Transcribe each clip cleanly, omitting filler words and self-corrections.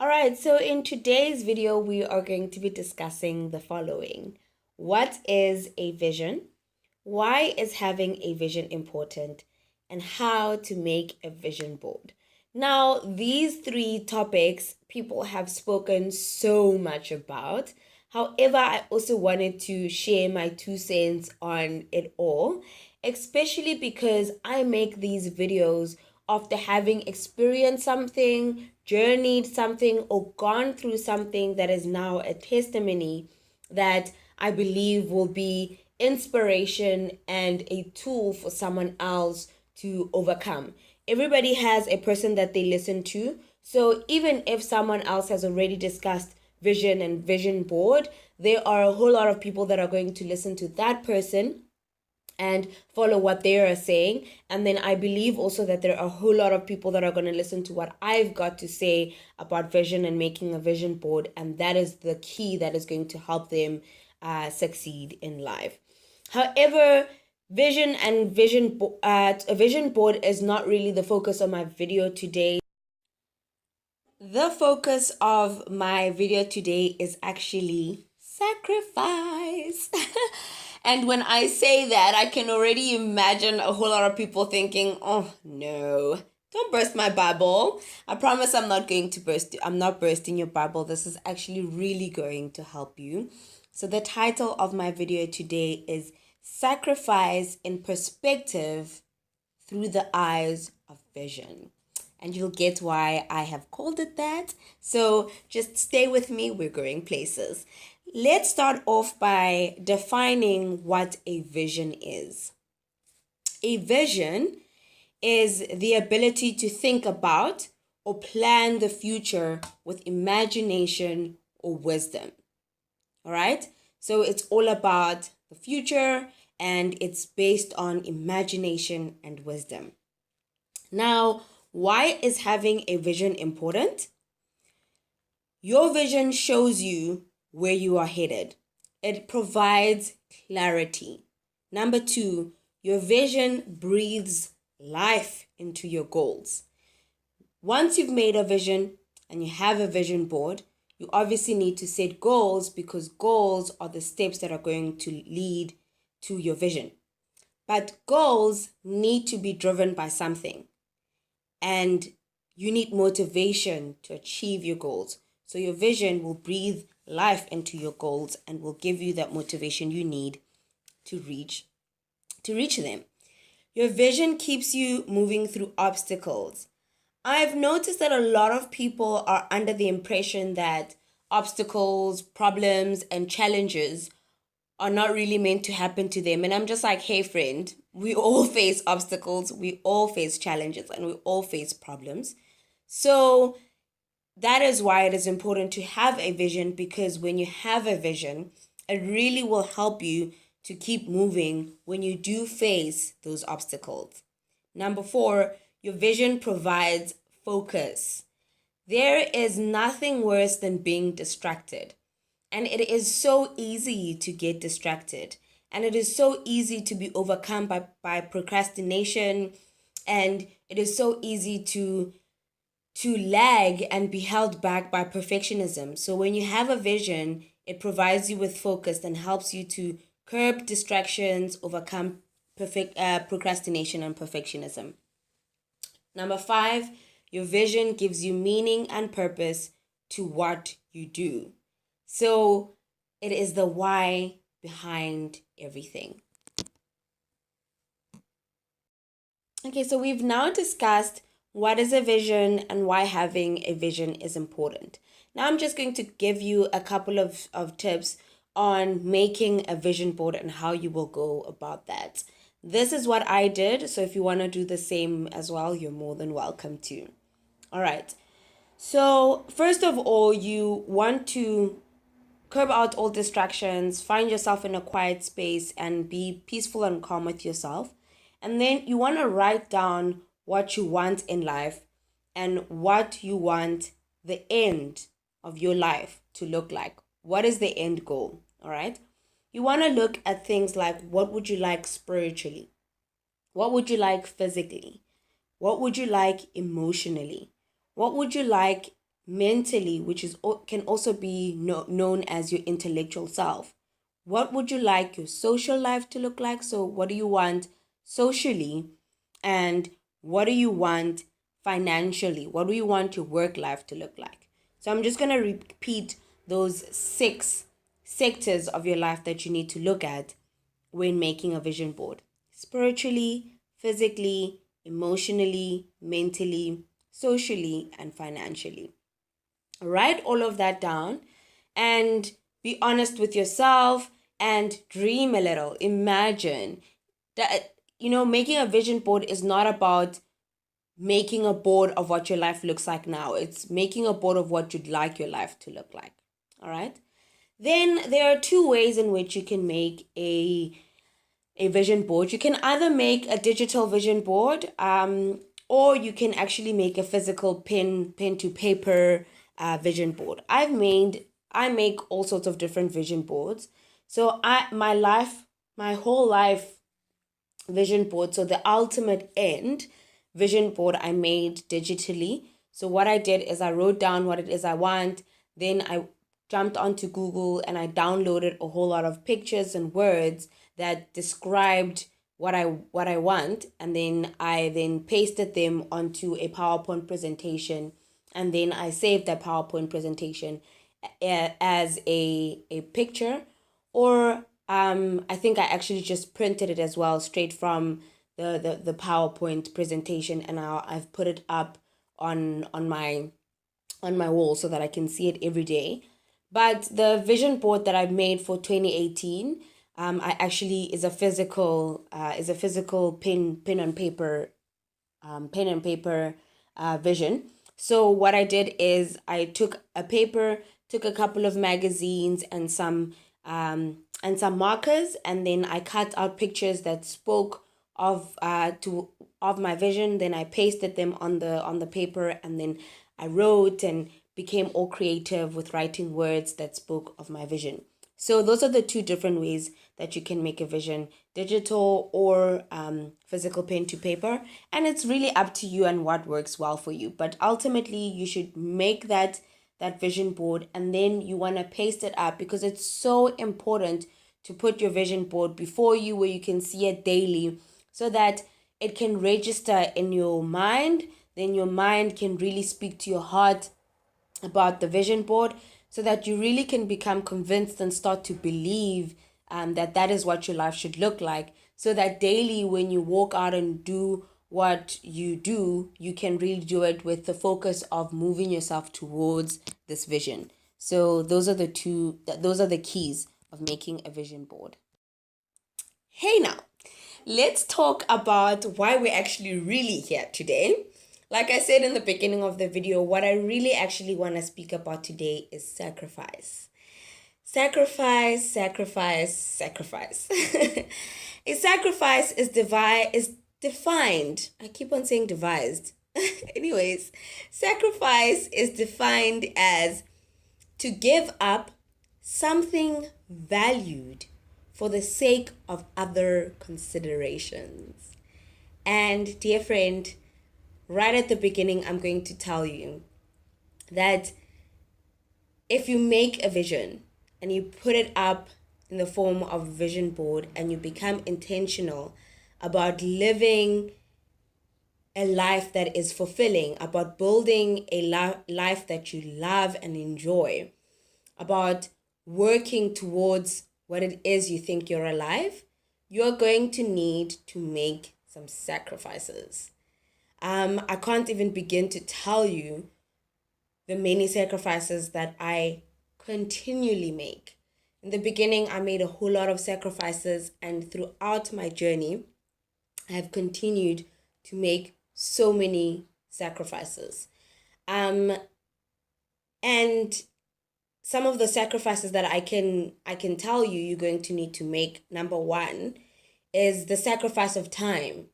All right, so in today's video, we are going to be discussing the following. What is a vision? Why is having a vision important? And how to make a vision board. Now, these three topics people have spoken so much about. However, I also wanted to share my 2 cents on it all, especially because I make these videos after having experienced something, journeyed something, or gone through something that is now a testimony that I believe will be inspiration and a tool for someone else to overcome. Everybody has a person that they listen to. So even if someone else has already discussed vision and vision board, there are a whole lot of people that are going to listen to that person and follow what they are saying. And then I believe also that there are a whole lot of people that are going to listen to what I've got to say about vision and making a vision board. And that is the key that is going to help them succeed in life. However, a vision board is not really the focus of my video today. The focus of my video today is actually sacrifice. And when I say that, I can already imagine a whole lot of people thinking, oh no, don't burst my bubble. I promise I'm not bursting your bubble. This is actually really going to help you. So the title of my video today is Sacrifice in Perspective Through the Eyes of Vision. And you'll get why I have called it that. So just stay with me, we're going places. Let's start off by defining what a vision is. A vision is the ability to think about or plan the future with imagination or wisdom. All right? So it's all about the future and it's based on imagination and wisdom. Now, why is having a vision important? Your vision shows you where you are headed. It provides clarity. Number 2, your vision breathes life into your goals. Once you've made a vision and you have a vision board, you obviously need to set goals because goals are the steps that are going to lead to your vision. But goals need to be driven by something. And you need motivation to achieve your goals. So your vision will breathe life into your goals and will give you that motivation you need to reach them. Your vision keeps you moving through obstacles. I've noticed that a lot of people are under the impression that obstacles, problems, and challenges are not really meant to happen to them. And I'm just like, hey, friend, we all face obstacles, we all face challenges, and we all face problems. So that is why it is important to have a vision, because when you have a vision, it really will help you to keep moving when you do face those obstacles. Number 4, your vision provides focus. There is nothing worse than being distracted. And it is so easy to get distracted. And it is so easy to be overcome by procrastination. And it is so easy to lag and be held back by perfectionism. So when you have a vision, it provides you with focus and helps you to curb distractions, overcome procrastination and perfectionism. Number 5, your vision gives you meaning and purpose to what you do. So it is the why behind everything. Okay, so we've now discussed what is a vision and why having a vision is important. Now I'm just going to give you a couple of tips on making a vision board and how you will go about that. This is what I did, so if you want to do the same as well, you're more than welcome to. All right, so first of all, you want to curb out all distractions, find yourself in a quiet space and be peaceful and calm with yourself. And then you want to write down what you want in life and what you want the end of your life to look like. What is the end goal? All right. You want to look at things like, what would you like spiritually? What would you like physically? What would you like emotionally? What would you like mentally, which is can also be known as your intellectual self. What would you like your social life to look like? So what do you want socially, and what do you want financially? What do you want your work life to look like? So I'm just going to repeat those 6 sectors of your life that you need to look at when making a vision board: spiritually, physically, emotionally, mentally, socially, and financially. Write all of that down and be honest with yourself and dream a little. Imagine that, making a vision board is not about making a board of what your life looks like now. It's making a board of what you'd like your life to look like. All right. Then there are 2 ways in which you can make a vision board. You can either make a digital vision board, or you can actually make a physical pen to paper vision board. I make all sorts of different vision boards. So my whole life vision board, so the ultimate end vision board, I made digitally. So what I did is I wrote down what it is I want, then I jumped onto Google and I downloaded a whole lot of pictures and words that described what I want, and then I pasted them onto a PowerPoint presentation, and then I saved that PowerPoint presentation as a picture, or I think I actually just printed it as well straight from the PowerPoint presentation, and I've put it up on my wall so that I can see it every day. But the vision board that I made for 2018, I actually is a physical pen and paper vision. So what I did is I took a couple of magazines and some markers, and then I cut out pictures that spoke of my vision. Then I pasted them on the paper, and then I wrote and became all creative with writing words that spoke of my vision. So those are the 2 different ways that you can make a vision: digital or physical pen to paper. And it's really up to you and what works well for you. But ultimately, you should make that vision board, and then you want to paste it up, because it's so important to put your vision board before you where you can see it daily, so that it can register in your mind. Then your mind can really speak to your heart about the vision board, so that you really can become convinced and start to believe that is what your life should look like, so that daily when you walk out and do what you do, you can really do it with the focus of moving yourself towards this vision. So those are the keys of making a vision board. Hey, now let's talk about why we're actually really here today. Like I said in the beginning of the video, what I really actually want to speak about today is sacrifice. Sacrifice, sacrifice, sacrifice. A sacrifice is defined. I keep on saying devised. Anyways, sacrifice is defined as to give up something valued for the sake of other considerations. And dear friend, right at the beginning, I'm going to tell you that if you make a vision and you put it up in the form of a vision board, and you become intentional about living a life that is fulfilling, about building a life that you love and enjoy, about working towards what it is you think you're alive, you're going to need to make some sacrifices. I can't even begin to tell you the many sacrifices that I continually make. In the beginning, I made a whole lot of sacrifices, and throughout my journey, I have continued to make so many sacrifices. And some of the sacrifices that I can tell you you're going to need to make, number 1, is the sacrifice of time.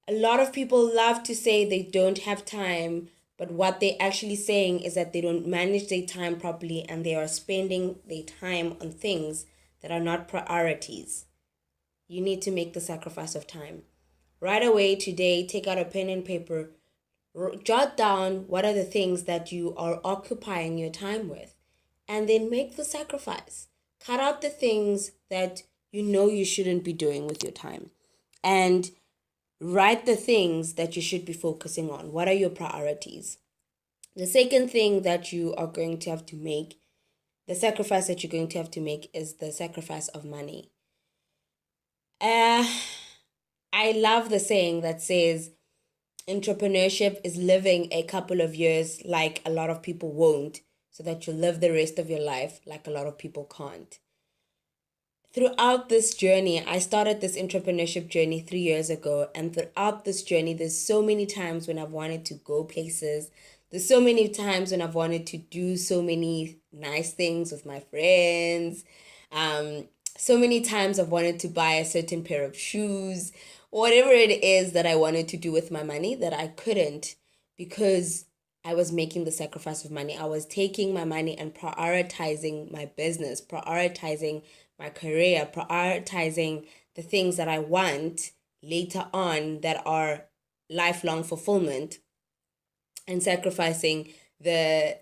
A lot of people love to say they don't have time, but what they're actually saying is that they don't manage their time properly, and they are spending their time on things that are not priorities. You need to make the sacrifice of time. Right away today, take out a pen and paper, Jot down what are the things that you are occupying your time with, and then make the sacrifice. Cut out the things that you know you shouldn't be doing with your time, and write the things that you should be focusing on. What are your priorities? The second thing that you are going to have to make, the sacrifice that you're going to have to make, is the sacrifice of money. I love the saying that says, entrepreneurship is living a couple of years like a lot of people won't, so that you live the rest of your life like a lot of people can't. Throughout this journey, I started this entrepreneurship journey 3 years ago, and throughout this journey, there's so many times when I've wanted to go places. There's so many times when I've wanted to do so many nice things with my friends. So many times I've wanted to buy a certain pair of shoes, whatever it is that I wanted to do with my money that I couldn't, because I was making the sacrifice of money. I was taking my money and prioritizing my business, prioritizing my career, prioritizing the things that I want later on that are lifelong fulfillment, and sacrificing the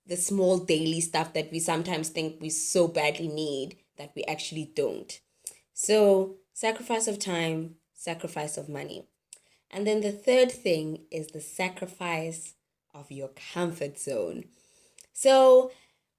the small daily stuff that we sometimes think we so badly need that we actually don't. So, sacrifice of time, sacrifice of money. And then the third thing is the sacrifice of your comfort zone. So,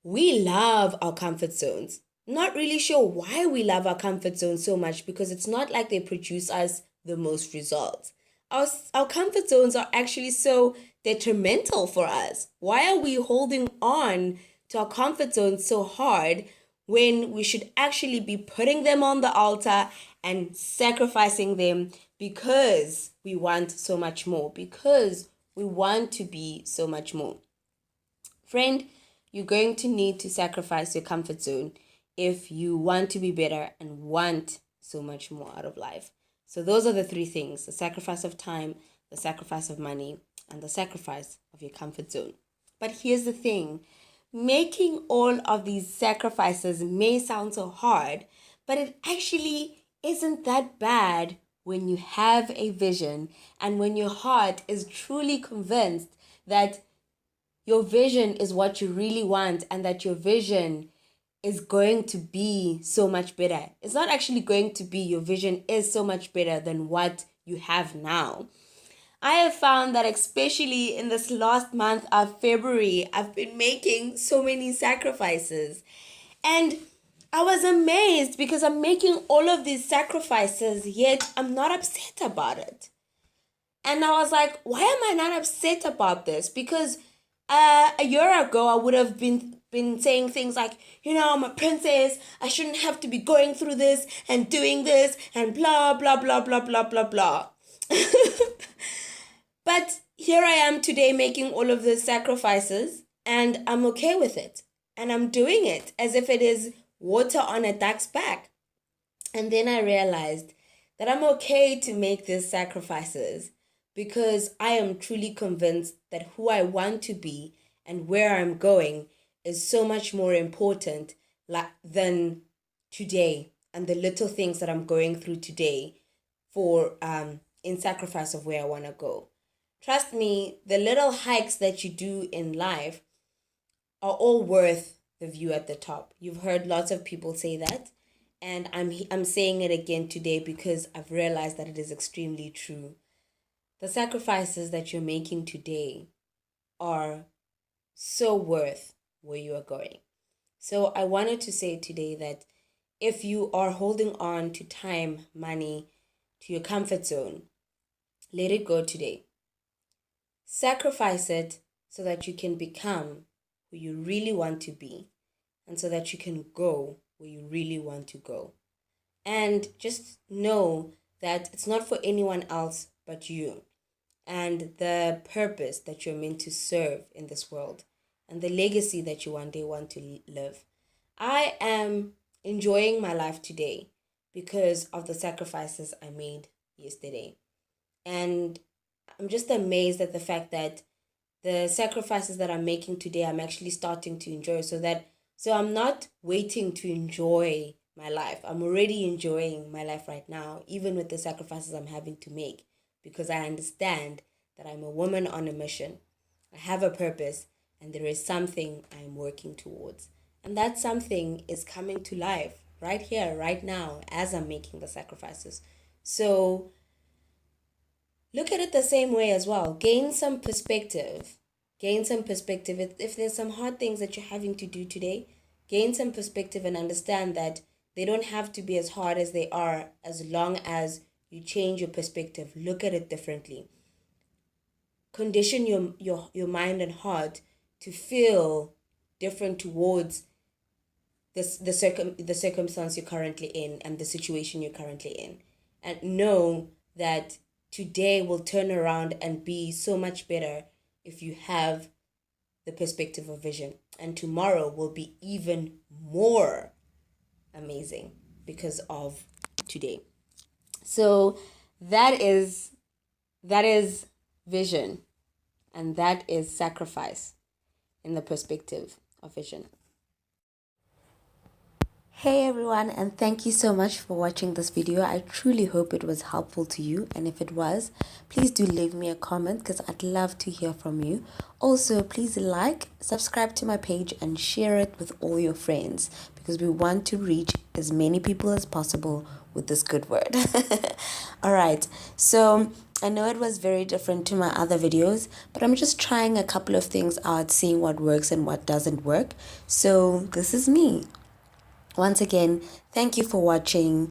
we love our comfort zones. Not really sure why we love our comfort zones so much, because it's not like they produce us the most results. Our comfort zones are actually so detrimental for us. Why are we holding on to our comfort zones so hard when we should actually be putting them on the altar and sacrificing them because we want so much more, because we want to be so much more? Friend, you're going to need to sacrifice your comfort zone if you want to be better and want so much more out of life. So those are the three things: the sacrifice of time, the sacrifice of money, and the sacrifice of your comfort zone. But here's the thing: making all of these sacrifices may sound so hard, but it actually isn't that bad when you have a vision and when your heart is truly convinced that your vision is what you really want, and that your vision is going to be so much better. It's not actually going to be, your vision is so much better than what you have now. I have found that especially in this last month of February, I've been making so many sacrifices. And I was amazed because I'm making all of these sacrifices, yet I'm not upset about it. And I was like, why am I not upset about this? Because a year ago, I would have been saying things like, I'm a princess. I shouldn't have to be going through this and doing this and blah, blah, blah, blah, blah, blah, blah. But here I am today making all of these sacrifices, and I'm okay with it. And I'm doing it as if it is water on a duck's back. And then I realized that I'm okay to make these sacrifices because I am truly convinced that who I want to be and where I'm going is so much more important than today and the little things that I'm going through today for in sacrifice of where I want to go. Trust me, the little hikes that you do in life are all worth the view at the top. You've heard lots of people say that, and I'm saying it again today because I've realized that it is extremely true. The sacrifices that you're making today are so worth where you are going. So I wanted to say today that if you are holding on to time, money, to your comfort zone, let it go today. Sacrifice it so that you can become who you really want to be, and so that you can go where you really want to go. And just know that it's not for anyone else but you, and the purpose that you're meant to serve in this world, and the legacy that you one day want to live. I am enjoying my life today because of the sacrifices I made yesterday. And I'm just amazed at the fact that the sacrifices that I'm making today, I'm actually starting to enjoy, so I'm not waiting to enjoy my life. I'm already enjoying my life right now, even with the sacrifices I'm having to make, because I understand that I'm a woman on a mission. I have a purpose, and there is something I'm working towards. And that something is coming to life right here, right now, as I'm making the sacrifices. So look at it the same way as well. Gain some perspective. Gain some perspective. If there's some hard things that you're having to do today, gain some perspective and understand that they don't have to be as hard as they are, as long as you change your perspective. Look at it differently. Condition your mind and heart to feel different towards the circumstance you're currently in and the situation you're currently in, and know that today will turn around and be so much better if you have the perspective of vision, and tomorrow will be even more amazing because of today. So that is vision, and that is sacrifice in the perspective of vision. Hey everyone, and thank you so much for watching this video. I truly hope it was helpful to you, and if it was, please do leave me a comment because I'd love to hear from you. Also, please like, subscribe to my page, and share it with all your friends because we want to reach as many people as possible with this good word. All right, so I know it was very different to my other videos, but I'm just trying a couple of things out, seeing what works and what doesn't work. So this is me. Once again, thank you for watching.